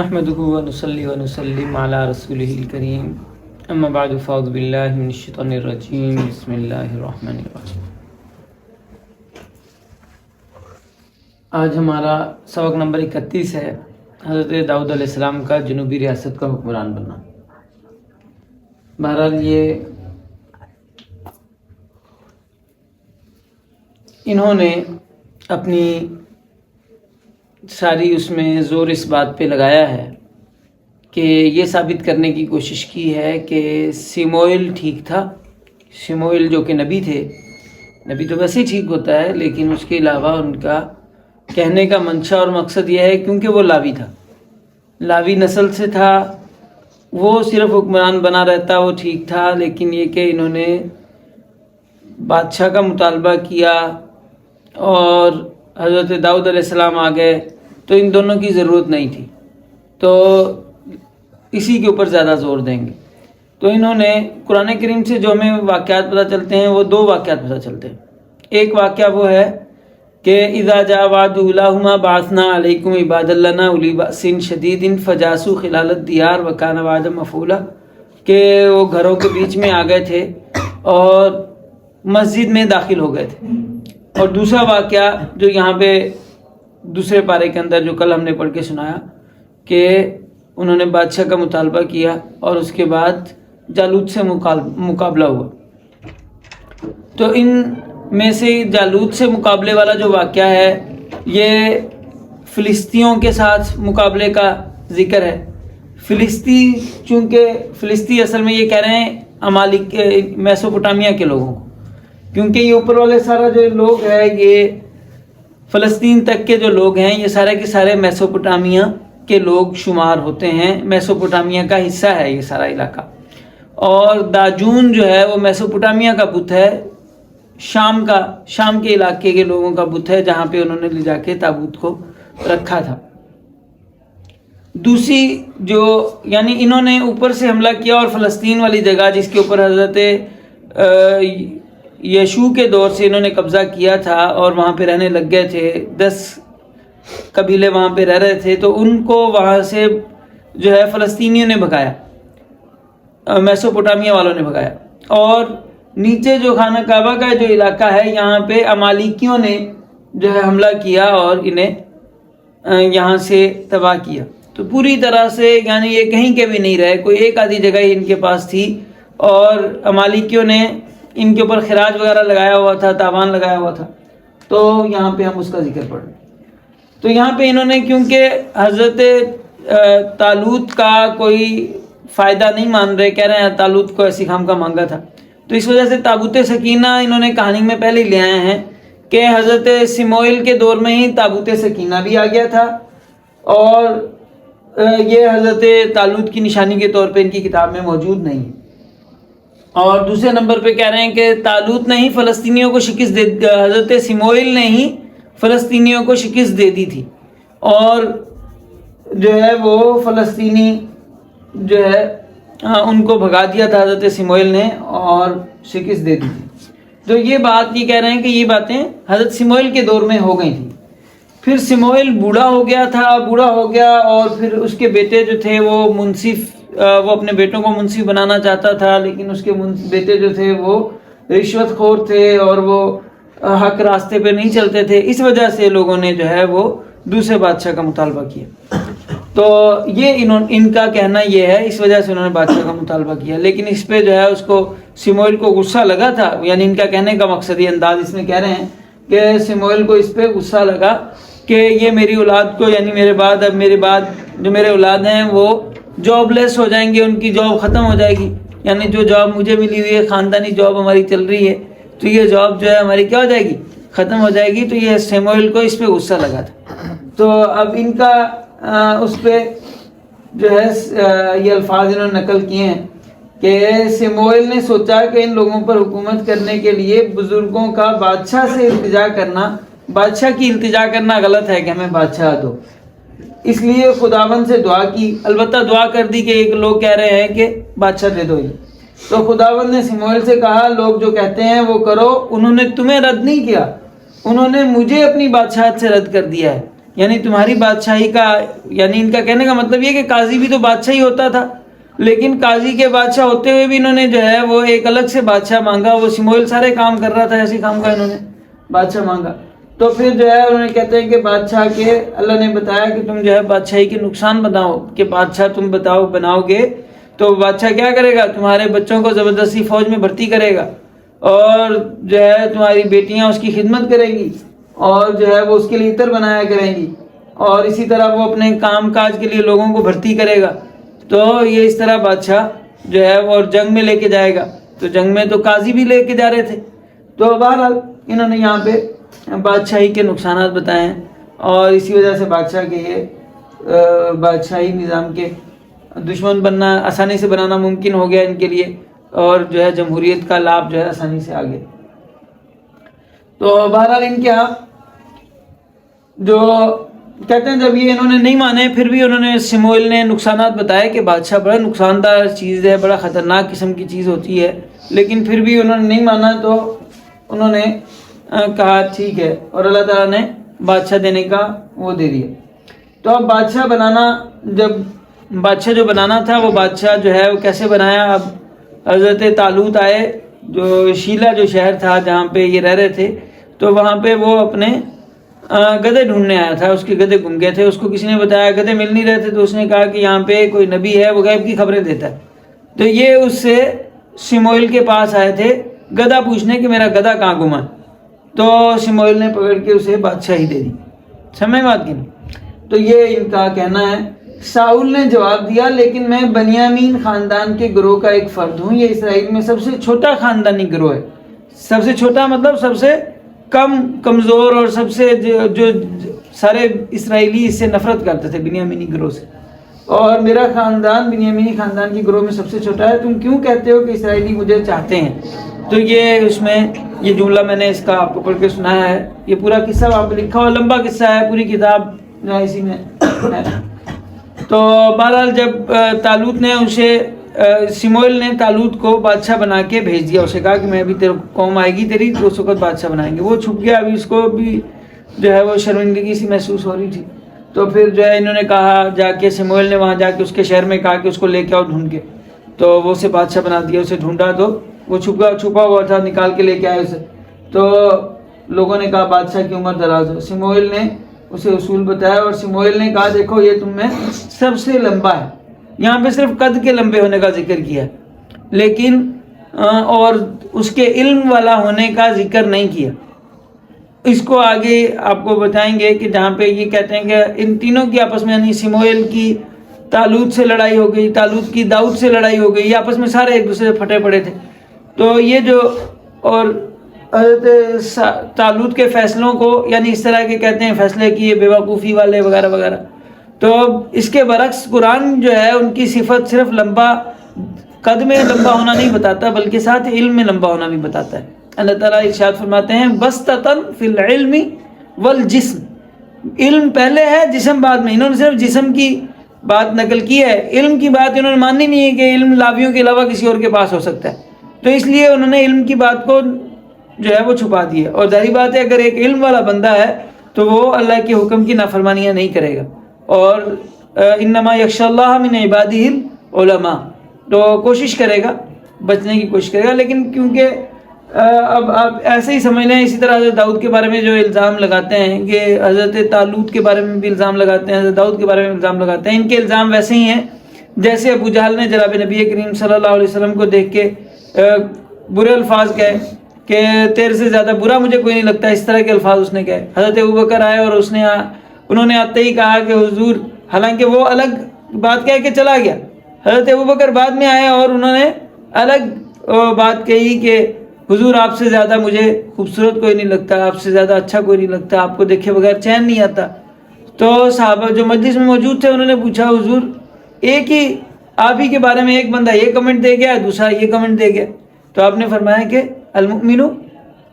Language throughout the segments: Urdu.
نحمده ونصلي ونسلم على رسوله الكريم اما بعد فاعوذ بالله من الشیطان الرجیم بسم اللہ الرحمن الرحیم۔ آج ہمارا سبق نمبر 31 ہے، حضرت داؤد علیہ السلام کا جنوبی ریاست کا حکمران بننا۔ بہرحال انہوں نے اپنی ساری اس میں زور اس بات پہ لگایا ہے کہ یہ ثابت کرنے کی کوشش کی ہے کہ سموئیل ٹھیک تھا۔ سموئیل جو کہ نبی تھے، نبی تو ویسے ہی ٹھیک ہوتا ہے، لیکن اس کے علاوہ ان کا کہنے کا منشا اور مقصد یہ ہے کیونکہ وہ لاوی تھا، لاوی نسل سے تھا، وہ صرف حکمران بنا رہتا وہ ٹھیک تھا، لیکن یہ کہ انہوں نے بادشاہ کا مطالبہ کیا اور حضرت داؤد علیہ السلام آ گئے تو ان دونوں کی ضرورت نہیں تھی، تو اسی کے اوپر زیادہ زور دیں گے۔ تو انہوں نے قرآن کریم سے جو ہمیں واقعات پتہ چلتے ہیں وہ دو واقعات پتہ چلتے ہیں۔ ایک واقعہ وہ ہے کہ اذا جاء وعد اولاہما بعثنا علیکم عبادا لنا اولی بأس شدید فجاسوا خلال الدیار وکان وعدا مفعولا، کہ وہ گھروں کے بیچ میں آ گئے تھے اور مسجد میں داخل ہو گئے تھے۔ اور دوسرا واقعہ جو یہاں پہ دوسرے پارے کے اندر جو کل ہم نے پڑھ کے سنایا کہ انہوں نے بادشاہ کا مطالبہ کیا اور اس کے بعد جالوت سے مقابلہ ہوا۔ تو ان میں سے جالوت سے مقابلے والا جو واقعہ ہے یہ فلسطینیوں کے ساتھ مقابلے کا ذکر ہے۔ چونکہ فلسطین اصل میں یہ کہہ رہے ہیں امالک میسوپوٹامیہ کے لوگوں کو، کیونکہ یہ اوپر والے سارا جو لوگ ہیں یہ فلسطین تک کے جو لوگ ہیں یہ سارے کے سارے میسوپوٹامیہ کے لوگ شمار ہوتے ہیں، میسوپوٹامیہ کا حصہ ہے یہ سارا علاقہ۔ اور داجون جو ہے وہ میسوپوٹامیہ کا بت ہے، شام کے علاقے کے لوگوں کا بت ہے، جہاں پہ انہوں نے لے جا کے تابوت کو رکھا تھا۔ دوسری جو یعنی انہوں نے اوپر سے حملہ کیا اور فلسطین والی جگہ جس کے اوپر حضرت یشوع کے دور سے انہوں نے قبضہ کیا تھا اور وہاں پہ رہنے لگ گئے تھے، 10 قبیلے وہاں پہ رہ رہے تھے، تو ان کو وہاں سے جو ہے فلسطینیوں نے بھگایا، میسوپوٹامیہ والوں نے بھگایا۔ اور نیچے جو خانہ کعبہ کا جو علاقہ ہے یہاں پہ امالیکیوں نے جو ہے حملہ کیا اور انہیں یہاں سے تباہ کیا۔ تو پوری طرح سے یعنی یہ کہیں کے بھی نہیں رہے، کوئی ایک آدھی جگہ ہی ان کے پاس تھی، اور امالیکیوں نے ان کے اوپر خراج وغیرہ لگایا ہوا تھا، تاوان لگایا ہوا تھا۔ تو یہاں پہ ہم اس کا ذکر پڑھ رہے ہیں۔ تو یہاں پہ انہوں نے کیونکہ حضرت طالوت کا کوئی فائدہ نہیں مان رہے، کہہ رہے ہیں طالوت کو ایسی خام کا مانگا تھا، تو اس وجہ سے تابوت سکینہ انہوں نے کہانی میں پہلے لے آئے ہیں کہ حضرت سموئیل کے دور میں ہی تابوت سکینہ بھی آ گیا تھا، اور یہ حضرت طالوت کی نشانی کے طور پہ ان کی کتاب میں موجود نہیں ہے۔ اور دوسرے نمبر پہ کہہ رہے ہیں کہ طالوت نے ہی فلسطینیوں کو شکست دے، حضرت سموئیل نے ہی فلسطینیوں کو شکست دے دی تھی، اور جو ہے وہ فلسطینی جو ہے ان کو بھگا دیا تھا حضرت سموئیل نے اور شکست دے دی تھی۔ تو یہ کہہ رہے ہیں کہ یہ باتیں حضرت سموئیل کے دور میں ہو گئی تھیں۔ پھر سموئیل بوڑھا ہو گیا اور پھر اس کے بیٹے جو تھے وہ اپنے بیٹوں کو منصف بنانا چاہتا تھا، لیکن اس کے بیٹے جو تھے وہ رشوت خور تھے اور وہ حق راستے پہ نہیں چلتے تھے، اس وجہ سے لوگوں نے جو ہے وہ دوسرے بادشاہ کا مطالبہ کیا۔ تو یہ ان کا کہنا یہ ہے، اس وجہ سے انہوں نے بادشاہ کا مطالبہ کیا، لیکن اس پہ جو ہے اس کو سموئیل کو غصہ لگا تھا، یعنی ان کا کہنے کا مقصد یہ انداز اس میں کہہ رہے ہیں کہ سموئیل کو اس پہ غصہ لگا کہ یہ میری اولاد کو یعنی میرے بعد جو میرے اولاد ہیں وہ جاب لیس ہو جائیں گے، ان کی جاب ختم ہو جائے گی، یعنی جو جاب مجھے ملی ہوئی ہے، خاندانی جاب ہماری چل رہی ہے، تو یہ جاب جو ہے ہماری کیا ہو جائے گی، ختم ہو جائے گی۔ تو یہ سموئیل کو اس پہ غصہ لگا تھا۔ تو اب ان کا اس پہ جو ہے یہ الفاظ انہوں نے نقل کیے ہیں کہ سموئیل نے سوچا کہ ان لوگوں پر حکومت کرنے کے لیے بزرگوں کا بادشاہ کی التجا کرنا غلط ہے کہ ہمیں بادشاہ دو، اس لیے خداوند سے دعا کی، البتہ دعا کر دی کہ ایک لوگ کہہ رہے ہیں کہ بادشاہ دے دو۔ تو خداوند نے سموئیل سے کہا لوگ جو کہتے ہیں وہ کرو، انہوں نے تمہیں رد نہیں کیا، انہوں نے مجھے اپنی بادشاہت سے رد کر دیا ہے، یعنی تمہاری بادشاہی کا، یعنی ان کا کہنے کا مطلب یہ کہ قاضی بھی تو بادشاہ ہی ہوتا تھا، لیکن قاضی کے بادشاہ ہوتے ہوئے بھی انہوں نے جو ہے وہ ایک الگ سے بادشاہ مانگا. وہ شموئیل سارے کام کر رہا تھا، ایسے کام کا انہوں نے بادشاہ مانگا. تو پھر جو ہے انہوں نے کہتے ہیں کہ بادشاہ کے اللہ نے بتایا کہ تم جو ہے بادشاہی کے نقصان بتاؤ، کہ بادشاہ تم بناؤ گے تو بادشاہ کیا کرے گا، تمہارے بچوں کو زبردستی فوج میں بھرتی کرے گا، اور جو ہے تمہاری بیٹیاں اس کی خدمت کریں گی، اور جو ہے وہ اس کے لیے عطر بنایا کریں گی، اور اسی طرح وہ اپنے کام کاج کے لیے لوگوں کو بھرتی کرے گا. تو یہ اس طرح بادشاہ جو ہے وہ جنگ میں لے کے جائے گا. تو جنگ میں تو قاضی بھی لے کے جا رہے تھے. تو بہرحال انہوں نے یہاں پہ بادشاہی کے نقصانات بتائے ہیں، اور اسی وجہ سے بادشاہ کے یہ بادشاہی نظام کے دشمن بننا آسانی سے بنانا ممکن ہو گیا ان کے لیے، اور جو ہے جمہوریت کا لابھ جو ہے آسانی سے آ گیا. تو بہرحال ان کے ہاں جو کہتے ہیں جب یہ انہوں نے نہیں مانے، پھر بھی انہوں نے شموئیل نے نقصانات بتائے کہ بادشاہ بڑا نقصان دہ چیز ہے، بڑا خطرناک قسم کی چیز ہوتی ہے، لیکن پھر بھی انہوں نے نہیں مانا. تو انہوں نے کہا ٹھیک ہے، اور اللہ تعالیٰ نے بادشاہ دینے کا وہ دے دیا. تو اب بادشاہ بنانا، جب بادشاہ جو بنانا تھا وہ بادشاہ جو ہے وہ کیسے بنایا. اب حضرت طالوت آئے، جو شیلا جو شہر تھا جہاں پہ یہ رہ رہے تھے، تو وہاں پہ وہ اپنے گدھے ڈھونڈنے آیا تھا. اس کے گدھے گم گئے تھے، اس کو کسی نے بتایا گدھے مل نہیں رہے تھے. تو اس نے کہا کہ یہاں پہ کوئی نبی ہے، وہ غیب کی خبریں دیتا ہے. تو یہ اس سے شموئیل کے پاس آئے تھے گدھا پوچھنے کہ میرا گدھا کہاں گما. تو شموئیل نے پکڑ کے اسے بادشاہی دے دی. سمجھ بات کی نہیں؟ تو یہ ان کا کہنا ہے. ساؤل نے جواب دیا لیکن میں بنیامین خاندان کے گروہ کا ایک فرد ہوں. یہ اسرائیل میں سب سے چھوٹا خاندانی گروہ ہے. سب سے چھوٹا مطلب سب سے کم کمزور، اور سب سے جو سارے اسرائیلی اس سے نفرت کرتے تھے بنیامینی گروہ سے. اور میرا خاندان بنیامینی خاندان کے گروہ میں سب سے چھوٹا ہے. تم کیوں کہتے ہو کہ اسرائیلی مجھے چاہتے ہیں؟ تو یہ اس میں یہ جملہ میں نے اس کا آپ کو پڑھ کے سنایا ہے. یہ پورا قصہ وہاں پہ لکھا ہوا لمبا قصہ ہے، پوری کتاب جو ہے اسی میں ہے. تو بہرحال جب طالوت نے اسے شموئیل نے طالوت کو بادشاہ بنا کے بھیج دیا. اسے کہا کہ میں ابھی تیرے قوم آئے گی تیری، تو اس وقت بادشاہ بنائیں گے. وہ چھپ گیا. ابھی اس کو بھی جو ہے وہ شرمندگی سی محسوس ہو رہی تھی. تو پھر جو ہے انہوں نے کہا جا کے، شموئیل نے وہاں جا کے اس کے شہر میں کہا کہ اس کو لے کے آؤ ڈھونڈ کے. تو وہ اسے بادشاہ بنا دیا. اسے ڈھونڈا تو وہ چھپا ہوا تھا، نکال کے لے کے آئے اسے. تو لوگوں نے کہا بادشاہ کی عمر دراز ہو. شموئیل نے اسے اصول بتایا، اور شموئیل نے کہا دیکھو یہ تم میں سب سے لمبا ہے. یہاں پہ صرف قد کے لمبے ہونے کا ذکر کیا ہے، لیکن اور اس کے علم والا ہونے کا ذکر نہیں کیا. اس کو آگے آپ کو بتائیں گے کہ جہاں پہ یہ کہتے ہیں کہ ان تینوں کی آپس میں، یعنی شموئیل کی طالوت سے لڑائی ہو گئی، طالوت کی داؤد سے لڑائی ہو گئی. یہ آپس میں سارے ایک دوسرے سے پھٹے پڑے تھے. تو یہ جو اور حضرت طالوت کے فیصلوں کو، یعنی اس طرح کے کہتے ہیں فیصلے کیے بے وقوفی والے وغیرہ وغیرہ. تو اس کے برعکس قرآن جو ہے ان کی صفت صرف لمبا قد میں لمبا ہونا نہیں بتاتا، بلکہ ساتھ علم میں لمبا ہونا بھی بتاتا ہے. اللہ تعالیٰ ارشاد فرماتے ہیں بسطۃ فی العلم والجسم. علم پہلے ہے، جسم بعد میں. انہوں نے صرف جسم کی بات نقل کی ہے، علم کی بات انہوں نے ماننی نہیں ہے کہ علم لاویوں کے علاوہ کسی اور کے پاس ہو سکتا ہے. تو اس لیے انہوں نے علم کی بات کو جو ہے وہ چھپا دی ہے. اور ظاہری بات ہے اگر ایک علم والا بندہ ہے تو وہ اللہ کے حکم کی نافرمانیاں نہیں کرے گا. اور انما یخشی اللہ من عبادہ العلماء، تو کوشش کرے گا، بچنے کی کوشش کرے گا. لیکن کیونکہ اب آپ ایسے ہی سمجھ لیں، اسی طرح حضرت داؤد کے بارے میں جو الزام لگاتے ہیں کہ حضرت طالوت کے بارے میں بھی الزام لگاتے ہیں، حضرت داؤد کے بارے میں الزام لگاتے ہیں. ان کے الزام ویسے ہی ہیں جیسے ابو جہل نے جناب نبی کریم صلی اللہ علیہ وسلم کو دیکھ کے برے الفاظ کہے کہ تیرے سے زیادہ برا مجھے کوئی نہیں لگتا. اس طرح کے الفاظ اس نے کہے. حضرت ابوبکر آئے اور انہوں نے آتے ہی کہا کہ حضور، حالانکہ وہ الگ بات کہہ کے چلا گیا. حضرت ابوبکر بعد میں آئے اور انہوں نے الگ بات کہی کہ حضور آپ سے زیادہ مجھے خوبصورت کوئی نہیں لگتا، آپ سے زیادہ اچھا کوئی نہیں لگتا، آپ کو دیکھے بغیر چین نہیں آتا. تو صحابہ جو مجلس میں موجود تھے انہوں نے پوچھا حضور ایک ہی آپ ہی کے بارے میں ایک بندہ یہ کمنٹ دے گیا، دوسرا یہ کمنٹ دے گیا. تو آپ نے فرمایا کہ المؤمن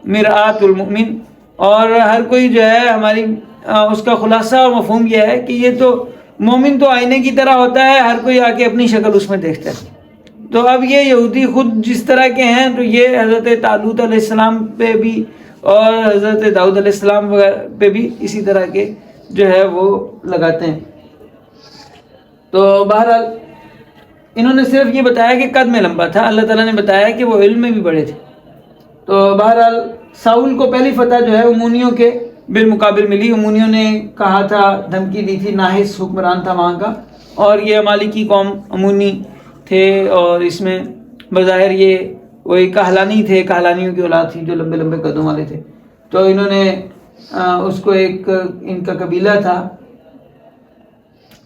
مرآت المؤمن، اور ہر کوئی جو ہے ہماری اس کا خلاصہ اور مفہوم یہ ہے کہ یہ تو مومن تو آئینے کی طرح ہوتا ہے، ہر کوئی آ کے اپنی شکل اس میں دیکھتا ہے. تو اب یہ یہودی خود جس طرح کے ہیں، تو یہ حضرت طالوت علیہ السلام پہ بھی اور حضرت داؤد علیہ السلام پہ بھی اسی طرح کے جو ہے وہ لگاتے ہیں. تو بہرحال انہوں نے صرف یہ بتایا کہ قد میں لمبا تھا, اللہ تعالیٰ نے بتایا کہ وہ علم میں بھی بڑے تھے. تو بہرحال ساؤل کو پہلی فتح جو ہے امونیوں کے بالمقابل ملی. امونیوں نے کہا تھا, دھمکی دی تھی, ناحس حکمران تھا وہاں کا, اور یہ امالیکی قوم امونی تھے, اور اس میں بظاہر یہ وہی کہلانی تھے, کہلانیوں کی اولاد تھی جو لمبے لمبے قدوں والے تھے. تو انہوں نے اس کو ایک ان کا قبیلہ تھا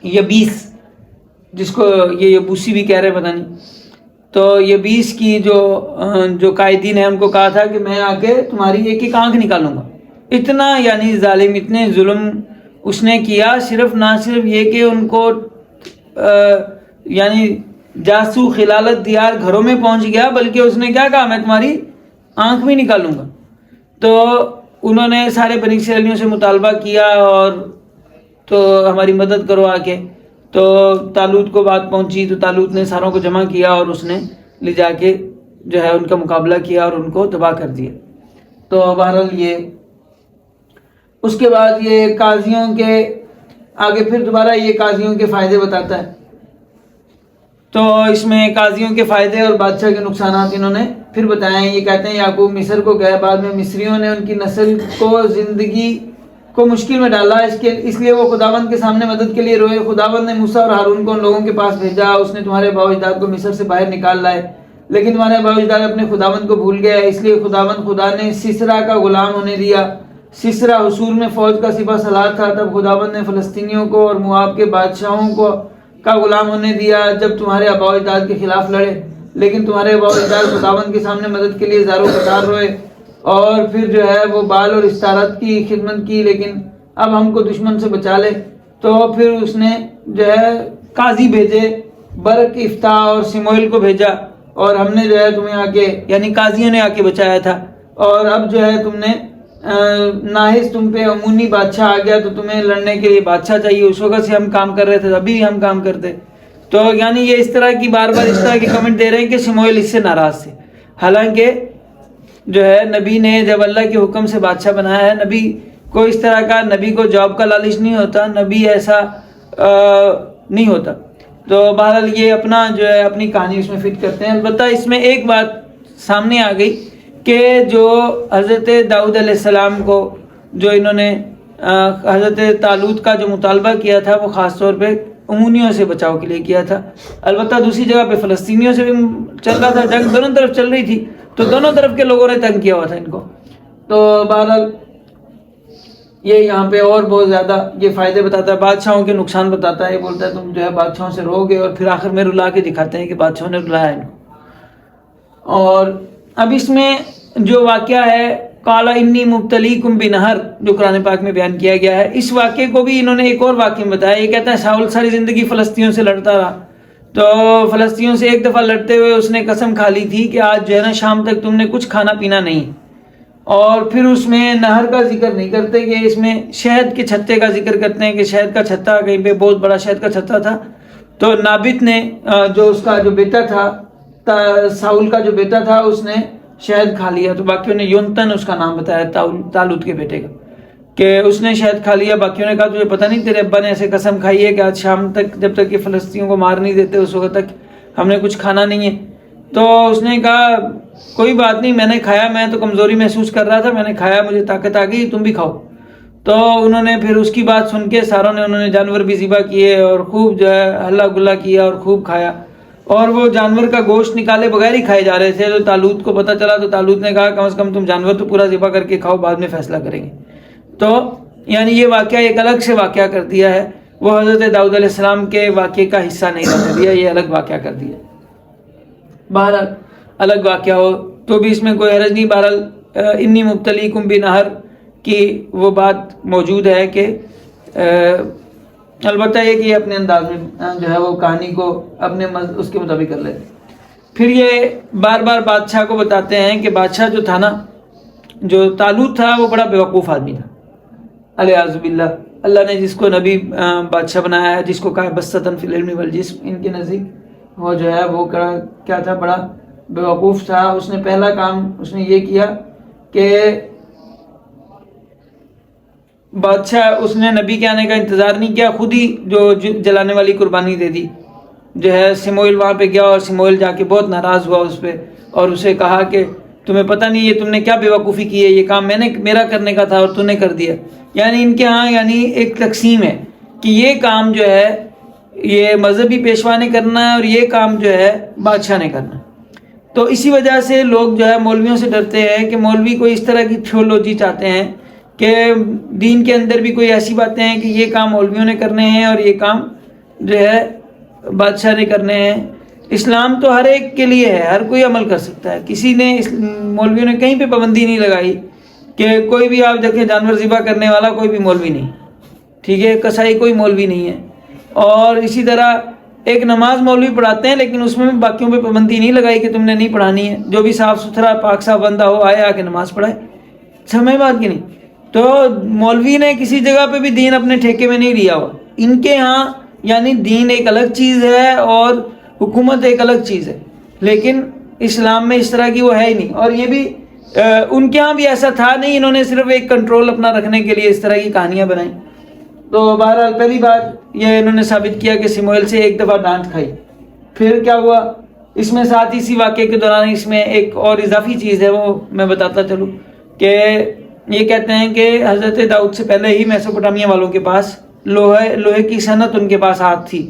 یبیس, جس کو یہ یبوسی بھی کہہ رہے پتہ نہیں. تو یبیس کی جو قائدین ہیں ان کو کہا تھا کہ میں آ کے تمہاری ایک ایک آنکھ نکالوں گا. اتنا یعنی ظالم, اتنے ظلم اس نے کیا. نہ صرف یہ کہ ان کو یعنی جاسو خلالت دیار گھروں میں پہنچ گیا, بلکہ اس نے کیا کہا, میں تمہاری آنکھ بھی نکالوں گا. تو انہوں نے سارے بنی اسرائیلیوں سے مطالبہ کیا اور تو ہماری مدد کرو آ کے. تو طالوت کو بات پہنچی, تو طالوت نے ساروں کو جمع کیا اور اس نے لے جا کے جو ہے ان کا مقابلہ کیا اور ان کو تباہ کر دیا. تو بہرحال یہ اس کے بعد یہ قاضیوں کے آگے پھر دوبارہ یہ قاضیوں کے فائدے بتاتا ہے. تو اس میں قاضیوں کے فائدے اور بادشاہ کے نقصانات انہوں نے پھر بتائے ہیں. یہ کہتے ہیں یعقوب مصر کو گئے, بعد میں مصریوں نے ان کی نسل کو زندگی کو مشکل میں ڈالا, اس لیے وہ خداوند کے سامنے مدد کے لیے روئے. خداوند نے موسیٰ اور ہارون کو ان لوگوں کے پاس بھیجا, اس نے تمہارے باو اجداد کو مصر سے باہر نکال لائے, لیکن تمہارے باو اجداد اپنے خداوند کو بھول گئے. اس لیے خدا نے سسرا کا غلام ہونے دیا. سسرا حصور میں فوج کا سپہ سالار تھا. تب خداوند نے فلسطینیوں کو اور مواب کے بادشاہوں کو کا غلام ہونے دیا جب تمہارے آباء و اجداد کے خلاف لڑے. لیکن تمہارے آباء و اجداد خداوند کے سامنے مدد کے لیے زار و قطار روئے, اور پھر جو ہے وہ بال اور استارت کی خدمت کی, لیکن اب ہم کو دشمن سے بچا لے. تو پھر اس نے جو ہے قاضی بھیجے, برق, افتاح اور سموئیل کو بھیجا, اور ہم نے جو ہے تمہیں آ کے یعنی قاضیوں نے آ کے بچایا تھا. اور اب جو ہے تم نے ناحس تم پہ امونی بادشاہ آ گیا, تو تمہیں لڑنے کے لیے بادشاہ چاہیے. اس وقت سے ہم کام کر رہے تھے, ابھی بھی ہم کام کرتے. تو یعنی یہ اس طرح کی بار بار اس طرح کی کمنٹ دے رہے ہیں کہ سموئیل اس سے ناراض تھے. حالانکہ جو ہے نبی نے جب اللہ کے حکم سے بادشاہ بنایا ہے, نبی کو اس طرح کا, نبی کو جاب کا لالچ نہیں ہوتا, نبی ایسا نہیں ہوتا. تو بہرحال یہ اپنا جو ہے اپنی کہانی اس میں فٹ کرتے ہیں. البتہ اس میں ایک بات سامنے آ گئی کہ جو حضرت داؤد علیہ السلام کو جو انہوں نے حضرت طالوت کا جو مطالبہ کیا تھا وہ خاص طور پہ امونیوں سے بچاؤ کے لیے کیا تھا. البتہ دوسری جگہ پہ فلسطینیوں سے بھی چل رہا تھا جنگ, دونوں طرف چل رہی تھی, تو دونوں طرف کے لوگوں نے تنگ کیا ہوا تھا ان کو. تو بہرحال یہ یہاں پہ اور بہت زیادہ یہ فائدے بتاتا ہے, بادشاہوں کے نقصان بتاتا ہے. یہ بولتا ہے تم جو ہے بادشاہوں سے رو گے, اور پھر آخر میں رلا کے دکھاتے ہیں کہ بادشاہوں نے رلایا ان کو. اور اب اس میں جو واقعہ ہے قال انی مبتلیکم بنہر, جو قرآن پاک میں بیان کیا گیا ہے, اس واقعے کو بھی انہوں نے ایک اور واقعے میں بتایا. یہ کہتا ہے ساؤل ساری زندگی فلسطینیوں سے لڑتا رہا, تو فلسطینیوں سے ایک دفعہ لڑتے ہوئے اس نے قسم کھا لی تھی کہ آج جو ہے نا شام تک تم نے کچھ کھانا پینا نہیں. اور پھر اس میں نہر کا ذکر نہیں کرتے, کہ اس میں شہد کے چھتے کا ذکر کرتے ہیں کہ شہد کا چھتا, کہیں پہ بہت بڑا شہد کا چھتا تھا. تو نابت نے جو اس کا جو بیٹا تھا, ساؤل کا جو بیٹا تھا, اس نے شہد کھا لیا. تو باقیوں نے یونتن اس کا نام بتایا طالوت کے بیٹے کا, کہ اس نے شہد کھا لیا. باقیوں نے کہا تجھے پتہ نہیں تیرے ابا نے ایسے قسم کھائی ہے کہ آج شام تک جب تک یہ فلسطینیوں کو مار نہیں دیتے اس وقت تک ہم نے کچھ کھانا نہیں ہے. تو اس نے کہا کوئی بات نہیں, میں نے کھایا, میں تو کمزوری محسوس کر رہا تھا, میں نے کھایا, مجھے طاقت آ گئی, تم بھی کھاؤ. تو انہوں نے پھر اس کی بات سن کے ساروں نے انہوں نے جانور بھی ذبح کیے اور خوب جو ہے ہلا گلا کیا اور خوب کھایا. اور وہ جانور کا گوشت نکالے بغیر ہی کھائے جا رہے تھے. تو طالوت کو پتہ چلا, تو طالوت نے کہا کم از کم تم جانور تو پورا ذبح کر کے کھاؤ, بعد میں فیصلہ کریں گے. تو یعنی یہ واقعہ ایک الگ سے واقعہ کر دیا ہے, وہ حضرت داؤد علیہ السلام کے واقعے کا حصہ نہیں رہنے دیا, یہ الگ واقعہ کر دیا. بہرحال الگ واقعہ ہو تو بھی اس میں کوئی حرج نہیں. بہرحال انی مبتلیکم بنہر کی وہ بات موجود ہے کہ البتہ یہ کہ یہ اپنے انداز میں جو ہے وہ کہانی کو اپنے اس کے مطابق کر لیتے. پھر یہ بار بار بادشاہ کو بتاتے ہیں کہ بادشاہ جو تھا نا, جو طالوت تھا, وہ بڑا بیوقوف آدمی تھا. الیاذ باللہ, اللہ نے جس کو نبی بادشاہ بنایا ہے, جس کو کہا بسطن فی العلم والجسم, ان کے نزدیک وہ جو ہے وہ کیا تھا, بڑا بیوقوف تھا. اس نے پہلا کام اس نے یہ کیا کہ بادشاہ اس نے نبی کے آنے کا انتظار نہیں کیا، خود ہی جو جلانے والی قربانی دے دی. جو ہے سموئیل وہاں پہ گیا اور سموئیل جا کے بہت ناراض ہوا اس پہ اور اسے کہا کہ تمہیں پتہ نہیں یہ تم نے کیا بیوقوفی کی ہے، یہ کام میرا کرنے کا تھا اور تو نے کر دیا. یعنی ان کے ہاں یعنی ایک تقسیم ہے کہ یہ کام جو ہے یہ مذہبی پیشوا نے کرنا ہے اور یہ کام جو ہے بادشاہ نے کرنا ہے. تو اسی وجہ سے لوگ جو ہے مولویوں سے ڈرتے ہیں کہ مولوی کوئی اس طرح کی تھیولوجی چاہتے ہیں کہ دین کے اندر بھی کوئی ایسی باتیں ہیں کہ یہ کام مولویوں نے کرنے ہیں اور یہ کام جو ہے بادشاہ نے کرنے ہیں. اسلام تو ہر ایک کے لیے ہے، ہر کوئی عمل کر سکتا ہے. کسی نے مولویوں نے کہیں پہ پابندی نہیں لگائی کہ کوئی بھی آپ دیکھیں جانور ذبح کرنے والا کوئی بھی مولوی نہیں، ٹھیک ہے، کسائی کوئی مولوی نہیں ہے. اور اسی طرح ایک نماز مولوی پڑھاتے ہیں لیکن اس میں بھی باقیوں پہ پابندی نہیں لگائی کہ تم نے نہیں پڑھانی ہے. جو بھی صاف ستھرا پاک صاف بندہ ہو آئے آ کے نماز پڑھائے. سمجھ بات کی نہیں؟ تو مولوی نے کسی جگہ پہ بھی دین اپنے ٹھیکے میں نہیں لیا ہوا. ان کے ہاں یعنی دین ایک الگ چیز ہے اور حکومت ایک الگ چیز ہے، لیکن اسلام میں اس طرح کی وہ ہے ہی نہیں. اور یہ بھی ان کے ہاں بھی ایسا تھا نہیں، انہوں نے صرف ایک کنٹرول اپنا رکھنے کے لیے اس طرح کی کہانیاں بنائیں. تو بہرحال پہلی بات یہ انہوں نے ثابت کیا کہ سموئیل سے ایک دفعہ ڈانٹ کھائی. پھر کیا ہوا اس میں ساتھ اسی واقعے کے دوران اس میں ایک اور اضافی چیز ہے وہ میں بتاتا چلوں کہ یہ کہتے ہیں کہ حضرت داؤد سے پہلے ہی میسوپوٹامیہ والوں کے پاس لوہے کی صنعت ان کے پاس ہاتھ تھی.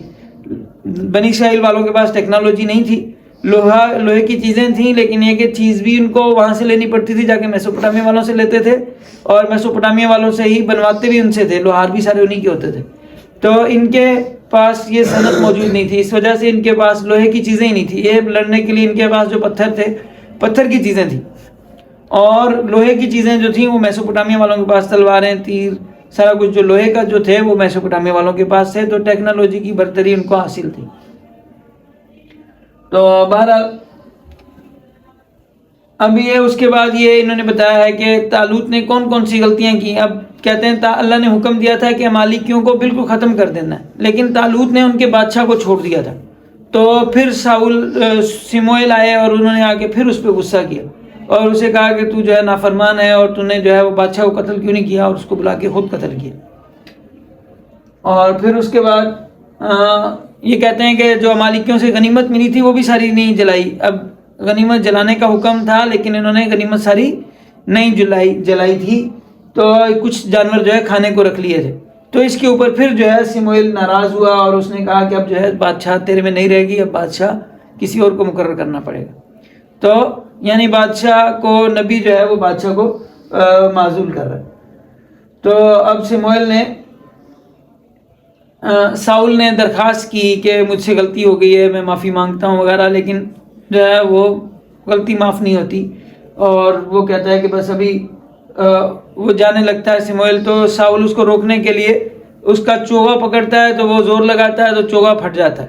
بنی اسرائیل والوں کے پاس ٹیکنالوجی نہیں تھی، لوہے کی چیزیں تھیں، لیکن یہ کہ چیز بھی ان کو وہاں سے لینی پڑتی تھی، جا کے میسوپوٹامیہ والوں سے لیتے تھے اور میسوپوٹامیہ والوں سے ہی بنواتے بھی ان سے تھے، لوہار بھی سارے انہی کے ہوتے تھے. تو ان کے پاس یہ صنعت موجود نہیں تھی، اس وجہ سے ان کے پاس لوہے کی چیزیں ہی نہیں تھی. یہ لڑنے کے لیے ان کے پاس جو پتھر تھے پتھر کی چیزیں تھیں، اور لوہے کی چیزیں جو تھیں وہ میسوپوٹامیہ والوں کے پاس تلواریں تیر سارا کچھ جو لوہے کا جو تھے وہ میسوپوٹامیہ والوں کے پاس تھے. تو ٹیکنالوجی کی برتری ان کو حاصل تھی. تو بہرحال اب یہ اس کے بعد یہ انہوں نے بتایا ہے کہ طالوت نے کون کون سی غلطیاں کی. اب کہتے ہیں اللہ نے حکم دیا تھا کہ امالیکیوں کو بالکل ختم کر دینا ہے، لیکن طالوت نے ان کے بادشاہ کو چھوڑ دیا تھا. تو پھر سموئیل آئے اور انہوں نے آ کے پھر اس پہ غصہ کیا اور اسے کہا کہ تو جو ہے نافرمان ہے اور تو نے جو ہے وہ بادشاہ کو قتل کیوں نہیں کیا، اور اس کو بلا کے خود قتل کیا. اور پھر اس کے بعد یہ کہتے ہیں کہ جو امالیکیوں سے غنیمت ملی تھی وہ بھی ساری نہیں جلائی. اب غنیمت جلانے کا حکم تھا لیکن انہوں نے غنیمت ساری نہیں جلائی تھی، تو کچھ جانور جو ہے کھانے کو رکھ لیے تھے. تو اس کے اوپر پھر جو ہے سموئیل ناراض ہوا اور اس نے کہا کہ اب جو ہے بادشاہ تیرے میں نہیں رہے گی، اب بادشاہ کسی اور کو مقرر کرنا پڑے گا. تو یعنی بادشاہ کو نبی جو ہے وہ بادشاہ کو معزول کر رہا ہے. تو اب سموئیل نے ساؤل نے درخواست کی کہ مجھ سے غلطی ہو گئی ہے، میں معافی مانگتا ہوں وغیرہ، لیکن جو ہے وہ غلطی معاف نہیں ہوتی. اور وہ کہتا ہے کہ بس ابھی وہ جانے لگتا ہے سموئیل. تو ساؤل اس کو روکنے کے لیے اس کا چوغا پکڑتا ہے، تو وہ زور لگاتا ہے تو چوغا پھٹ جاتا ہے.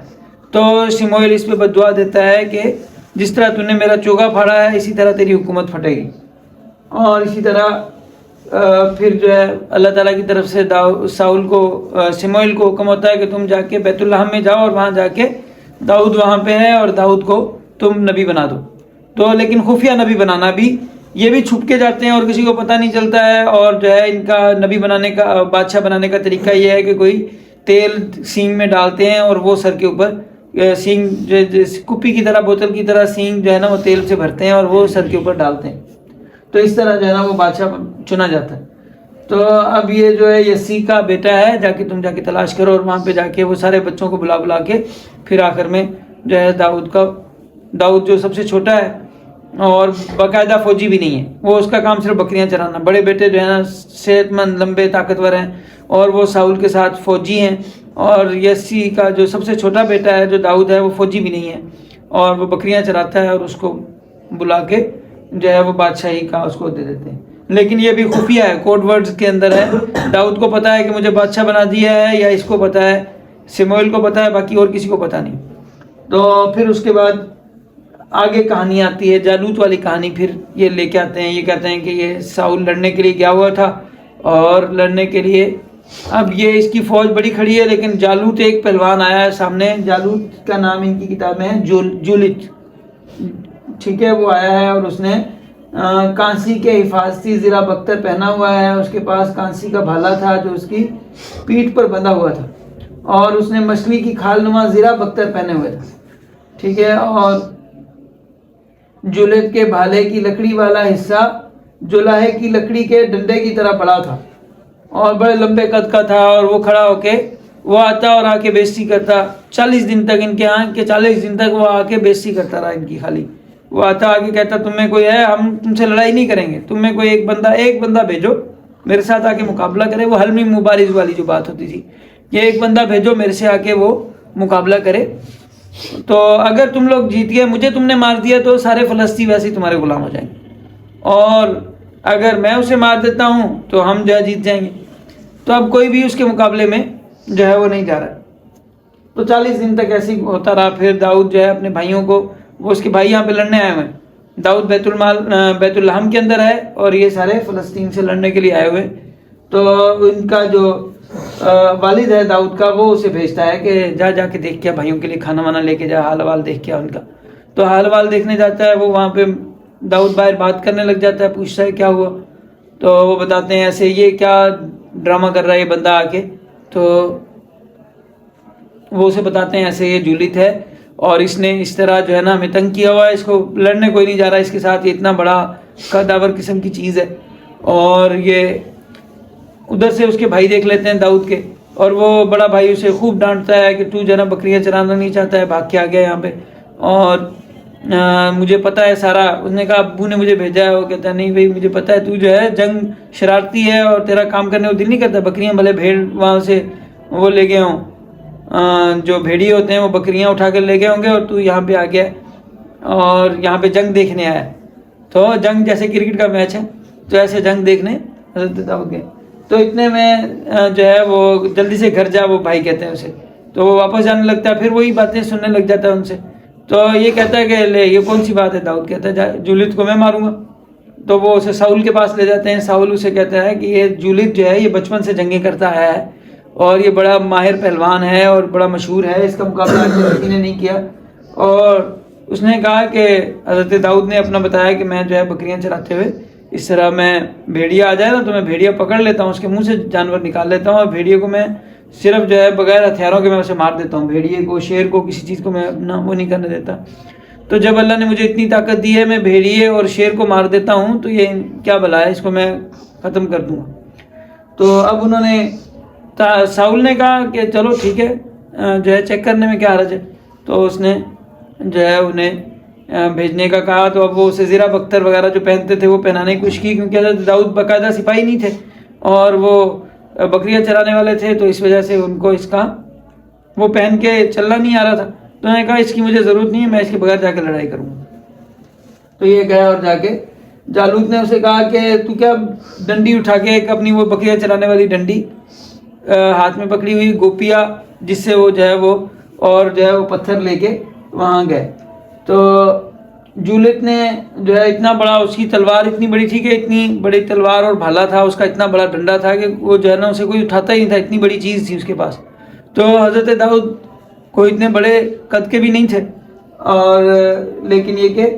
تو سموئیل اس پہ بددعا دیتا ہے کہ جس طرح تو نے میرا چوغا پھاڑا ہے اسی طرح تیری حکومت پھٹے گی. اور اسی طرح پھر جو ہے اللہ تعالیٰ کی طرف سے سموئیل کو حکم ہوتا ہے کہ تم جا کے بیت الحم میں جاؤ اور وہاں جا کے داؤد وہاں پہ ہے اور داؤد کو تم نبی بنا دو. تو لیکن خفیہ نبی بنانا بھی، یہ بھی چھپ کے جاتے ہیں اور کسی کو پتہ نہیں چلتا ہے. اور جو ہے ان کا نبی بنانے کا بادشاہ بنانے کا طریقہ یہ ہے کہ کوئی تیل سینگ میں ڈالتے ہیں اور وہ سر کے اوپر سینگ جو کپی کی طرح بوتل کی طرح سینگ جو ہے نا وہ تیل سے بھرتے ہیں اور وہ سر کے اوپر ڈالتے ہیں. تو اس طرح جو ہے نا وہ بادشاہ چنا جاتا ہے. تو اب یہ جو ہے یسی کا بیٹا ہے، تم جا کے تلاش کرو اور وہاں پہ جا کے وہ سارے بچوں کو بلا کے پھر آخر میں جو ہے داؤد جو سب سے چھوٹا ہے اور باقاعدہ فوجی بھی نہیں ہے، وہ اس کا کام صرف بکریاں چرانا. بڑے بیٹے جو ہے نا صحت مند لمبے طاقتور ہیں اور وہ ساؤل کے ساتھ فوجی ہیں. اور یسی کا جو سب سے چھوٹا بیٹا ہے جو داؤد ہے وہ فوجی بھی نہیں ہے اور وہ بکریاں چراتا ہے اور اس کو بلا کے جو ہے وہ بادشاہی کا اس کو دے دیتے ہیں. لیکن یہ بھی خفیہ ہے، کوڈ ورڈز کے اندر ہے. داؤد کو پتہ ہے کہ مجھے بادشاہ بنا دیا ہے، یا اس کو پتہ ہے سموئیل کو پتہ ہے، باقی اور کسی کو پتہ نہیں. تو پھر اس کے بعد آگے کہانی آتی ہے، جالوت والی کہانی. پھر یہ لے کے آتے ہیں، یہ کہتے ہیں کہ یہ ساؤل لڑنے کے لیے گیا ہوا تھا اور لڑنے کے لیے اب یہ اس کی فوج بڑی کھڑی ہے، لیکن جالوت ایک پہلوان آیا ہے سامنے. جالوت کا نام ان کی کتاب میں ہے جولت، ٹھیک ہے. وہ آیا ہے اور اس نے کانسی کے حفاظتی زرہ بختر پہنا ہوا ہے، اس کے پاس کانسی کا بھالا تھا جو اس کی پیٹھ پر بندھا ہوا تھا، اور اس نے مچھلی کی کھال نما زرہ بختر پہنے ہوئے تھے، ٹھیک ہے. اور جولت کے بھالے کی لکڑی والا حصہ جولاہے کی لکڑی کے ڈنڈے کی طرح پڑا تھا اور بڑے لمبے قد کا تھا، اور وہ کھڑا ہو کے وہ آتا اور آ کے بےزتی کرتا. 40 دن تک ان کے یہاں کے 40 دن تک وہ آ کے بےزتی کرتا رہا ان کی. خالی وہ آتا آ کے کہتا تم میں کوئی ہے، ہم تم سے لڑائی نہیں کریں گے، تم میں کوئی ایک بندہ بھیجو میرے ساتھ آ کے مقابلہ کرے. وہ حلمی مبارز والی جو بات ہوتی تھی، یہ ایک بندہ بھیجو میرے سے آ کے وہ مقابلہ کرے، تو اگر تم لوگ جیت گئے، مجھے تم نے مار دیا تو سارے فلسطین ویسے ہی تمہارے غلام ہو جائیں گے، اور اگر میں اسے مار دیتا ہوں تو ہم جو ہے جیت جائیں گے. تو اب کوئی بھی اس کے مقابلے میں جو ہے وہ نہیں جا رہا. تو 40 دن تک ایسے ہی ہوتا رہا. پھر داؤد جو ہے اپنے بھائیوں کو، وہ اس کے بھائی یہاں پہ لڑنے آئے ہوئے ہیں، داؤد بیت الحم کے اندر ہے اور یہ سارے فلسطین سے لڑنے کے لیے آئے ہوئے. تو ان کا جو والد ہے داؤد کا، وہ اسے بھیجتا ہے کہ جا کے دیکھ کے بھائیوں کے لیے کھانا وانا لے کے جا، حال حوال دیکھ کے ان کا. تو حال حوال دیکھنے جاتا ہے. وہ وہاں پہ داؤد باہر بات کرنے لگ جاتا ہے، پوچھتا ہے کیا ہوا. تو وہ بتاتے ہیں ایسے یہ کیا ڈرامہ کر رہا ہے یہ بندہ آ کے. تو وہ اسے بتاتے ہیں ایسے یہ جولت ہے اور اس نے اس طرح جو ہے نا ہمیں تنگ کیا ہوا ہے، اس کو لڑنے کوئی نہیں جا رہا اس کے ساتھ، یہ اتنا بڑا قداور قسم کی چیز ہے. اور یہ ادھر سے اس کے بھائی دیکھ لیتے ہیں داؤد کے، اور وہ بڑا بھائی اسے خوب ڈانٹتا ہے کہ تو جو ہے نا بکریاں چرانا نہیں چاہتا ہے، بھاگ کے آ گیا یہاں پہ، اور مجھے پتہ ہے سارا. اس نے کہا ابو نے مجھے بھیجا ہے. وہ کہتا ہے نہیں بھائی مجھے پتہ ہے تو جو ہے جنگ شرارتی ہے اور تیرا کام کرنے کو دل نہیں کرتا. بکریاں بھلے بھیڑ وہاں سے وہ لے گئے ہوں، جو بھیڑی ہوتے ہیں وہ بکریاں اٹھا کر لے گئے ہوں گے، اور تو یہاں پہ آ گیا اور یہاں پہ جنگ دیکھنے آیا. تو جنگ جیسے کرکٹ کا میچ ہے تو ایسے جنگ دیکھنے حضرت داؤد گئے. تو اتنے میں جو ہے وہ جلدی سے گھر جا، وہ بھائی کہتے ہیں اسے. تو وہ واپس جانے لگتا ہے، پھر وہی باتیں سننے لگ جاتا ہے ان سے. تو یہ کہتا ہے کہ لے یہ کون سی بات ہے. داؤد کہتا ہے جولت کو میں ماروں گا. تو وہ اسے ساؤل کے پاس لے جاتے ہیں. ساؤل اسے کہتا ہے کہ یہ جولت جو ہے یہ بچپن سے جنگیں کرتا آیا ہے اور یہ بڑا ماہر پہلوان ہے اور بڑا مشہور ہے، اس کا مقابلہ کسی نے نہیں کیا. اور اس نے کہا کہ حضرت داؤد نے اپنا بتایا کہ میں جو ہے بکریاں چراتے ہوئے اس طرح میں بھیڑیا آ جائے نا تو میں بھیڑیا پکڑ لیتا ہوں، اس کے منہ سے جانور نکال لیتا ہوں، اور بھیڑیے کو میں صرف جو ہے بغیر ہتھیاروں کے میں اسے مار دیتا ہوں. بھیڑیے کو، شیر کو، کسی چیز کو میں اپنا وہ نہیں کرنے دیتا. تو جب اللہ نے مجھے اتنی طاقت دی ہے میں بھیڑیے اور شیر کو مار دیتا ہوں تو یہ کیا بلا ہے، اس کو میں ختم کر دوں گا. تو اب انہوں نے ساؤل نے کہا کہ چلو ٹھیک ہے جو ہے چیک کرنے میں کیا حرج ہے. تو اس نے جو ہے انہیں بھیجنے کا کہا. تو اب وہ اسے زرہ بختر وغیرہ جو پہنتے تھے وہ پہنانے کی کوشش کی، کیونکہ حضرت داؤد باقاعدہ سپاہی نہیں تھے اور وہ بکریاں چرانے والے تھے، تو اس وجہ سے ان کو اس کا وہ پہن کے چلنا نہیں آ رہا تھا. تو انہوں نے کہا اس کی مجھے ضرورت نہیں ہے، میں اس کے بغیر جا کے لڑائی کروں گا. تو یہ گیا اور جا کے جالوت نے اسے کہا کہ تو کیا ڈنڈی اٹھا کے ایک اپنی وہ بکریاں چرانے والی ڈنڈی ہاتھ میں پکڑی ہوئی گوپیا، جس سے وہ جو ہے وہ اور جو ہے وہ پتھر لے کے وہاں گئے. تو جولت نے جو ہے اتنا بڑا، اس کی تلوار اتنی بڑی تھی کہ اتنی بڑی تلوار اور بھالا تھا اس کا، اتنا بڑا ڈنڈا تھا کہ وہ جو ہے نا اسے کوئی اٹھاتا ہی نہیں تھا، اتنی بڑی چیز تھی اس کے پاس. تو حضرت داؤد کوئی اتنے بڑے قد کے بھی نہیں تھے، اور لیکن یہ کہ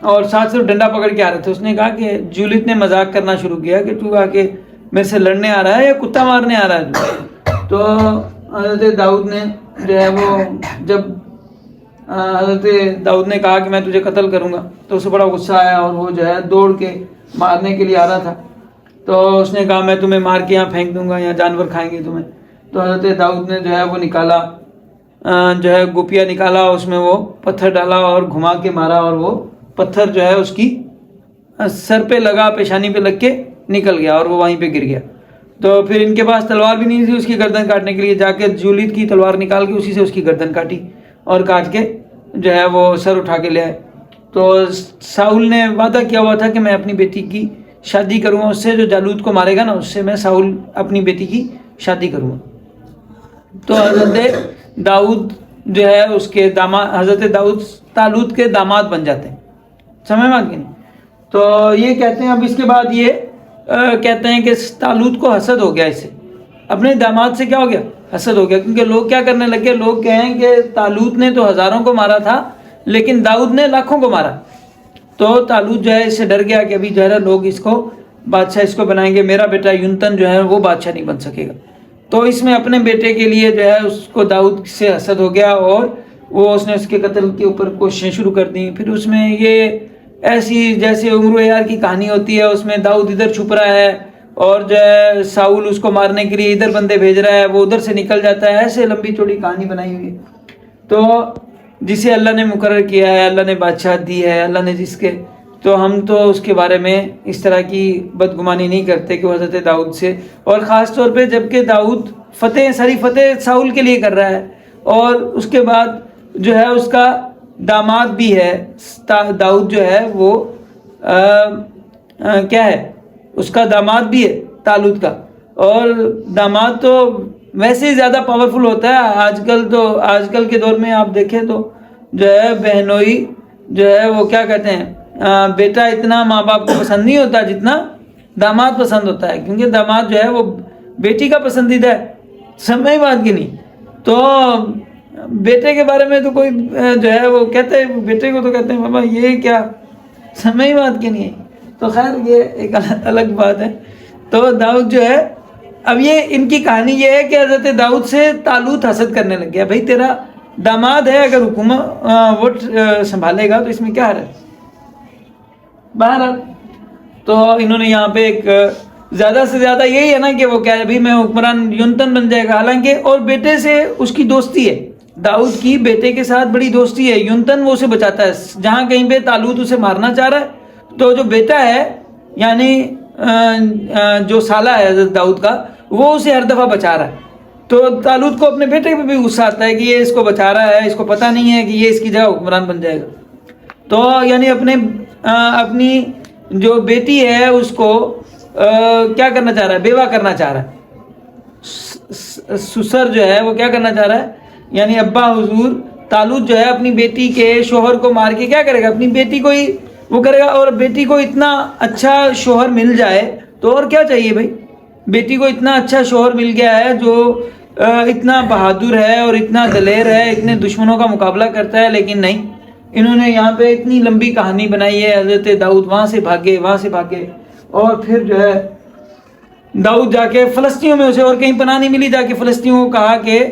اور ساتھ صرف ڈنڈا پکڑ کے آ رہے تھے. اس نے کہا کہ جولت نے مذاق کرنا شروع کیا کہ تو آ کے میرے سے لڑنے آ رہا ہے یا کتا مارنے آ رہا ہے. تو حضرت داؤد نے جو ہے وہ جب حضرت داؤد نے کہا کہ میں تجھے قتل کروں گا تو اسے بڑا غصہ آیا اور وہ جو ہے دوڑ کے مارنے کے لیے آ رہا تھا. تو اس نے کہا میں تمہیں مار کے یہاں پھینک دوں گا، یہاں جانور کھائیں گے تمہیں. تو حضرت داؤد نے جو ہے وہ نکالا، جو ہے گوپیا نکالا، اس میں وہ پتھر ڈالا اور گھما کے مارا، اور وہ پتھر جو ہے اس کی سر پہ لگا، پیشانی پہ لگ کے نکل گیا اور وہ وہیں پہ گر گیا. تو پھر ان کے پاس تلوار بھی نہیں تھی اس کی گردن کاٹنے کے لیے، جا کے جولت کی تلوار نکال کے اسی سے اس کی گردن کاٹی اور کاٹ کے جو ہے وہ سر اٹھا کے لے آئے. تو ساؤل نے وعدہ کیا ہوا تھا کہ میں اپنی بیٹی کی شادی کروں گا اس سے، جو جالوت کو مارے گا نا اس سے میں ساؤل اپنی بیٹی کی شادی کروں گا. تو حضرت داؤد جو ہے اس کے داماد، حضرت داؤد طالوت کے داماد بن جاتے ہیں. سمجھ میں نہیں. تو یہ کہتے ہیں اب اس کے بعد یہ کہتے ہیں کہ طالوت کو حسد ہو گیا، اس سے اپنے داماد سے کیا ہو گیا، حسد ہو گیا. کیونکہ لوگ کیا کرنے لگے، لوگ کہیں کہ طالوت نے تو ہزاروں کو مارا تھا لیکن داؤد نے لاکھوں کو مارا. تو طالوت جو ہے اس سے ڈر گیا کہ ابھی جو ہے لوگ اس کو بادشاہ اس کو بنائیں گے، میرا بیٹا یونتن جو ہے وہ بادشاہ نہیں بن سکے گا. تو اس میں اپنے بیٹے کے لیے جو ہے اس کو داؤد سے حسد ہو گیا اور وہ اس نے اس کے قتل کے اوپر کوششیں شروع کر دیں. پھر اس میں یہ ایسی جیسے عمر یار کی کہانی ہوتی ہے، اس میں داؤد ادھر چھپ رہا ہے اور جو ہے ساؤل اس کو مارنے کے لیے ادھر بندے بھیج رہا ہے، وہ ادھر سے نکل جاتا ہے. ایسے لمبی چوڑی کہانی بنائی ہوئی ہے. تو جسے اللہ نے مقرر کیا ہے، اللہ نے بادشاہت دی ہے، اللہ نے جس کے، تو ہم تو اس کے بارے میں اس طرح کی بدگمانی نہیں کرتے کہ وہ حضرت داؤد سے، اور خاص طور پہ جب کہ داؤد ساری فتح ساؤل کے لیے کر رہا ہے، اور اس کے بعد جو ہے اس کا داماد بھی ہے داؤد جو ہے وہ کیا ہے، اس کا داماد بھی ہے طالوت کا. اور داماد تو ویسے ہی زیادہ پاورفل ہوتا ہے. آج کل کے دور میں آپ دیکھیں تو جو ہے بہنوئی جو ہے وہ کیا کہتے ہیں، بیٹا اتنا ماں باپ کو پسند نہیں ہوتا جتنا داماد پسند ہوتا ہے، کیونکہ داماد جو ہے وہ بیٹی کا پسندیدہ ہے. سمجھ بات کی نہیں. تو بیٹے کے بارے میں تو کوئی جو ہے وہ کہتے ہیں، بیٹے کو تو کہتے ہیں بابا یہ کیا، سمجھ بات کی نہیں ہے. تو خیر یہ ایک الگ بات ہے. تو داؤد جو ہے، اب یہ ان کی کہانی یہ ہے کہ حضرت داؤد سے طالوت حسد کرنے لگ گیا، بھائی تیرا داماد ہے، اگر حکومت ووٹ سنبھالے گا تو اس میں کیا ہے. بہرحال تو انہوں نے یہاں پہ ایک زیادہ سے زیادہ یہی ہے نا کہ وہ کیا ہے، بھی میں حکمران یونتن بن جائے گا. حالانکہ اور بیٹے سے اس کی دوستی ہے، داؤد کی بیٹے کے ساتھ بڑی دوستی ہے. یونتن وہ اسے بچاتا ہے جہاں کہیں پہ طالوت اسے مارنا چاہ رہا ہے، تو جو بیٹا ہے یعنی جو سالہ ہے حضرت داؤد کا، وہ اسے ہر دفعہ بچا رہا ہے. تو طالوت کو اپنے بیٹے پہ بھی غصہ آتا ہے کہ یہ اس کو بچا رہا ہے، اس کو پتہ نہیں ہے کہ یہ اس کی جگہ حکمران بن جائے گا. تو یعنی اپنی جو بیٹی ہے اس کو کیا کرنا چاہ رہا ہے، بیوہ کرنا چاہ رہا ہے. سسر جو ہے وہ کیا کرنا چاہ رہا ہے، یعنی ابا حضور طالوت جو ہے اپنی بیٹی کے شوہر کو مار کے کیا کرے گا، اپنی بیٹی کو ہی وہ کرے گا. اور بیٹی کو اتنا اچھا شوہر مل جائے تو اور کیا چاہیے بھائی. بیٹی کو اتنا اچھا شوہر مل گیا ہے جو اتنا بہادر ہے اور اتنا دلیر ہے، اتنے دشمنوں کا مقابلہ کرتا ہے. لیکن نہیں، انہوں نے یہاں پہ اتنی لمبی کہانی بنائی ہے. حضرت داؤد وہاں سے بھاگے اور پھر جو ہے داؤد جا کے فلسطینیوں میں، اسے اور کہیں پناہ نہیں ملی، جا کے فلسطینیوں کو کہا کہ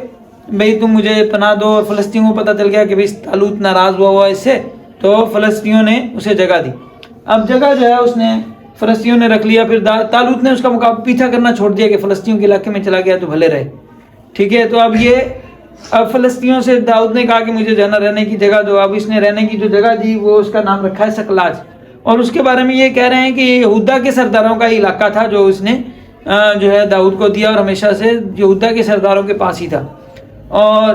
بھئی تم مجھے پناہ دو. اور فلسطینیوں کو پتہ چل گیا کہ بھئی طالوت ناراض ہوا اس سے، تو فلسطینیوں نے اسے جگہ دی. اب جگہ جو ہے اس نے فلسطینیوں نے رکھ لیا. پھر طالوت نے اس کا پیچھا کرنا چھوڑ دیا کہ فلسطینیوں کے علاقے میں چلا گیا تو بھلے رہے. ٹھیک ہے. تو اب فلسطینیوں سے داؤد نے کہا کہ مجھے جانا رہنے کی جگہ دو. اب اس نے رہنے کی جو جگہ دی وہ اس کا نام رکھا ہے سکلاج. اور اس کے بارے میں یہ کہہ رہے ہیں کہ یہ یہودا کے سرداروں کا علاقہ تھا جو اس نے جو ہے داؤد کو دیا، اور ہمیشہ سے یہودا کے سرداروں کے پاس ہی تھا. اور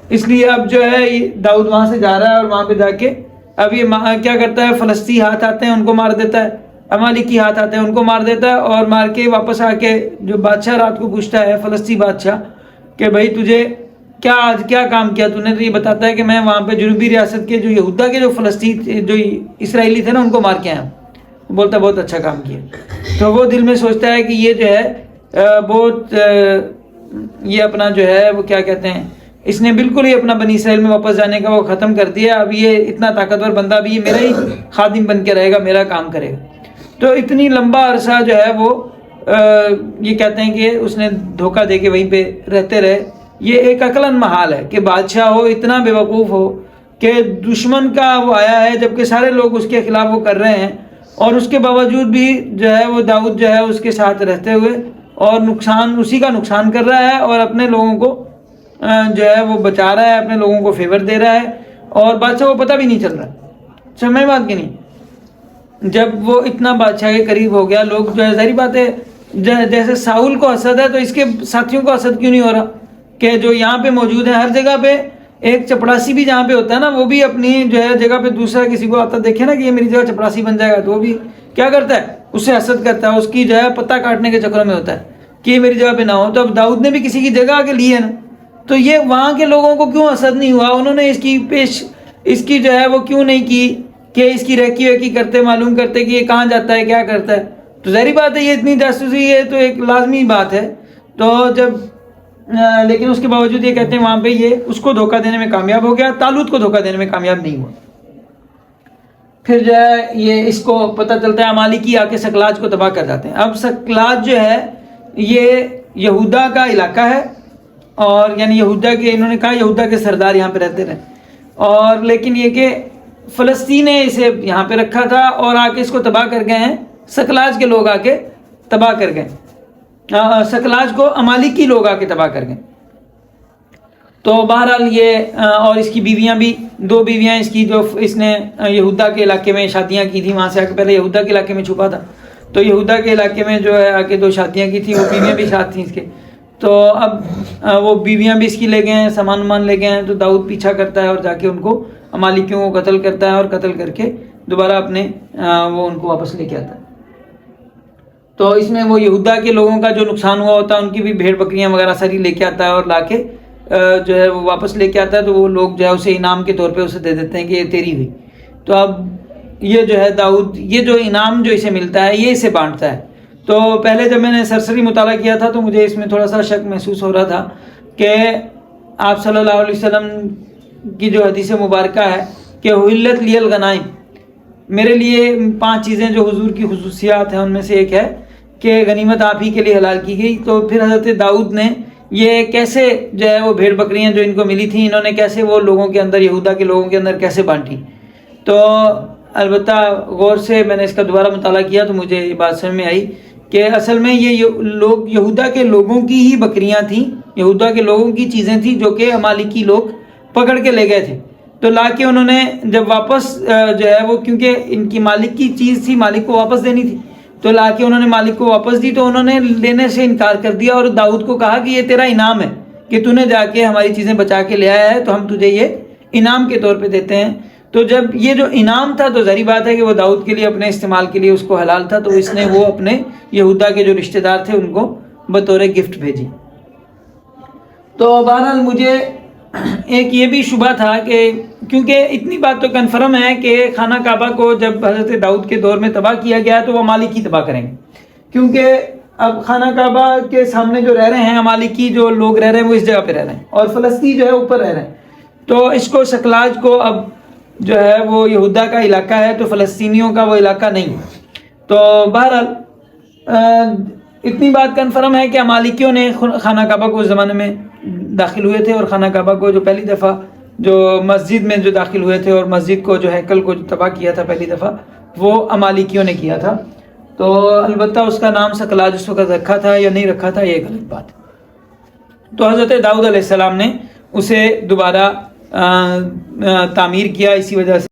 اس لیے اب جو ہے داؤد وہاں سے جا رہا ہے، اور وہاں پہ جا کے اب یہ کیا کرتا ہے، فلسطی ہاتھ آتے ہیں ان کو مار دیتا ہے، امالیکی ہاتھ آتے ہیں ان کو مار دیتا ہے. اور مار کے واپس آ کے جو بادشاہ رات کو پوچھتا ہے فلسطی بادشاہ کہ بھائی تجھے آج کیا کام کیا تو نے. تو یہ بتاتا ہے کہ میں وہاں پہ جنوبی ریاست کے جو یہودا کے جو فلسطین جو اسرائیلی تھے نا ان کو مار کے آیا. بولتا بہت اچھا کام کیا. تو وہ دل میں سوچتا ہے کہ یہ جو ہے بہت یہ اپنا جو ہے وہ کیا کہتے ہیں، اس نے بالکل ہی اپنا بنی اسرائیل میں واپس جانے کا وہ ختم کر دیا. اب یہ اتنا طاقتور بندہ بھی یہ میرا ہی خادم بن کے رہے گا، میرا کام کرے گا. تو اتنی لمبا عرصہ جو ہے وہ یہ کہتے ہیں کہ اس نے دھوکہ دے کے وہیں پہ رہتے رہے. یہ ایک عقلاً محال ہے کہ بادشاہ ہو اتنا بے وقوف ہو کہ دشمن کا وہ آیا ہے جبکہ سارے لوگ اس کے خلاف وہ کر رہے ہیں، اور اس کے باوجود بھی جو ہے وہ داؤد جو ہے اس کے ساتھ رہتے ہوئے اور اسی کا نقصان کر رہا ہے، اور اپنے لوگوں کو جو ہے وہ بچا رہا ہے، اپنے لوگوں کو فیور دے رہا ہے، اور بادشاہ کو پتہ بھی نہیں چل رہا. سمجھ بات کی نہیں. جب وہ اتنا بادشاہ کے قریب ہو گیا، لوگ جو ہے ظاہری بات ہے جیسے ساؤل کو حسد ہے تو اس کے ساتھیوں کو حسد کیوں نہیں ہو رہا کہ جو یہاں پہ موجود ہے. ہر جگہ پہ ایک چپڑاسی بھی جہاں پہ ہوتا ہے نا، وہ بھی اپنی جو ہے جگہ پہ دوسرا کسی کو آتا دیکھے نا کہ یہ میری جگہ چپڑاسی بن جائے گا تو وہ بھی کیا کرتا ہے، اس سے حسد کرتا ہے، اس کی جو ہے پتہ کاٹنے کے چکر میں ہوتا ہے کہ یہ میری جگہ پہ نہ ہو. تو اب داؤد نے بھی کسی کی جگہ آ کے لی ہے نا، تو یہ وہاں کے لوگوں کو کیوں حسد نہیں ہوا، انہوں نے اس کی جو ہے وہ کیوں نہیں کی کہ اس کی ریکی ویکی کرتے، معلوم کرتے کہ یہ کہاں جاتا ہے کیا کرتا ہے. تو ظاہری بات ہے یہ اتنی جاسوسی ہے تو ایک لازمی بات ہے. تو لیکن اس کے باوجود یہ کہتے ہیں وہاں پہ یہ اس کو دھوکہ دینے میں کامیاب ہو گیا، طالوت کو دھوکہ دینے میں کامیاب نہیں ہوا. پھر جو ہے یہ اس کو پتہ چلتا ہے امالیکی آ کے سکلاج کو تباہ کر جاتے ہیں. اب سکلاج جو ہے یہ یہودا کا علاقہ ہے, اور یعنی یہودا کے, انہوں نے کہا یہودا کے سردار یہاں پہ رہتے رہے, اور لیکن یہ کہ فلسطین نے اسے یہاں پہ رکھا تھا اور آ کے اس کو تباہ کر گئے ہیں. سکلاج کے لوگ آ کے تباہ کر گئے, سکلاج کو امالیکی لوگ آ کے تباہ کر گئے. تو بہرحال یہ اور اس کی بیویاں بھی, 2 بیویاں اس کی, جو اس نے یہودا کے علاقے میں شادیاں کی تھیں, وہاں سے آ کے پہلے یہودا کے علاقے میں چھپا تھا, تو یہودا کے علاقے میں جو ہے آ کے 2 شادیاں کی تھیں, وہ بیویاں بھی ساتھ تھیں اس کے. تو اب وہ بیویاں بھی اس کی لے گئے ہیں, سامان لے گئے ہیں. تو داؤد پیچھا کرتا ہے اور جا کے ان کو امالیکیوں کو قتل کرتا ہے, اور قتل کر کے دوبارہ اپنے وہ ان کو واپس لے کے آتا ہے. تو اس میں وہ یہودا کے لوگوں کا جو نقصان ہوا ہوتا ہے ان کی بھی بھیڑ بکریاں وغیرہ ساری لے کے آتا ہے, اور لا کے جو ہے وہ واپس لے کے آتا ہے. تو وہ لوگ جو ہے اسے انعام کے طور پہ اسے دے دیتے ہیں کہ یہ تیری ہوئی. تو اب یہ جو ہے داؤد, یہ جو انعام جو اسے ملتا ہے یہ اسے بانٹتا ہے. تو پہلے جب میں نے سرسری مطالعہ کیا تھا تو مجھے اس میں تھوڑا سا شک محسوس ہو رہا تھا کہ آپ صلی اللہ علیہ وسلم کی جو حدیث مبارکہ ہے کہ حلت لی الغنائم, میرے لیے 5 چیزیں جو حضور کی خصوصیات ہیں ان میں سے ایک ہے کہ غنیمت آپ ہی کے لیے حلال کی گئی. تو پھر حضرت داؤد نے یہ کیسے جو ہے وہ بھیڑ بکریاں جو ان کو ملی تھیں, انہوں نے کیسے وہ لوگوں کے اندر, یہودا کے لوگوں کے اندر کیسے بانٹی. تو البتہ غور سے میں نے اس کا دوبارہ مطالعہ کیا تو مجھے یہ بات سمجھ میں آئی کہ اصل میں یہ لوگ یہودا کے لوگوں کی ہی بکریاں تھیں, یہودا کے لوگوں کی چیزیں تھیں جو کہ امالیکی لوگ پکڑ کے لے گئے تھے. تو لا کے انہوں نے جب واپس جو ہے وہ, کیونکہ ان کی مالک کی چیز تھی, مالک کو واپس دینی تھی, تو لا کے انہوں نے مالک کو واپس دی. تو انہوں نے لینے سے انکار کر دیا اور داؤد کو کہا کہ یہ تیرا انعام ہے کہ تو نے جا کے ہماری چیزیں بچا کے لے آیا ہے, تو ہم تجھے یہ انعام کے طور پہ دیتے ہیں. تو جب یہ جو انعام تھا تو ظاہری بات ہے کہ وہ داؤد کے لیے اپنے استعمال کے لیے اس کو حلال تھا, تو اس نے وہ اپنے یہودا کے جو رشتہ دار تھے ان کو بطور گفٹ بھیجی. تو بہرحال مجھے ایک یہ بھی شبہ تھا کہ کیونکہ اتنی بات تو کنفرم ہے کہ خانہ کعبہ کو جب حضرت داؤد کے دور میں تباہ کیا گیا تو وہ امالیکی تباہ کریں گے, کیونکہ اب خانہ کعبہ کے سامنے جو رہ رہے ہیں امالیکی جو لوگ رہ رہے ہیں وہ اس جگہ پہ رہ رہے ہیں, اور فلسطین جو ہے اوپر رہ رہے ہیں. تو اس کو سکلاج کو اب جو ہے وہ یہودا کا علاقہ ہے, تو فلسطینیوں کا وہ علاقہ نہیں. تو بہرحال اتنی بات کنفرم ہے کہ امالیکیوں نے خانہ کعبہ کو اس زمانے میں داخل ہوئے تھے, اور خانہ کعبہ کو جو پہلی دفعہ جو مسجد میں جو داخل ہوئے تھے اور مسجد کو جو ہیکل کو جو تباہ کیا تھا پہلی دفعہ, وہ امالیکیوں نے کیا تھا. تو البتہ اس کا نام سکلاج اس وقت رکھا تھا یا نہیں رکھا تھا یہ غلط بات. تو حضرت داؤد علیہ السلام نے اسے دوبارہ تعمیر کیا, اسی وجہ سے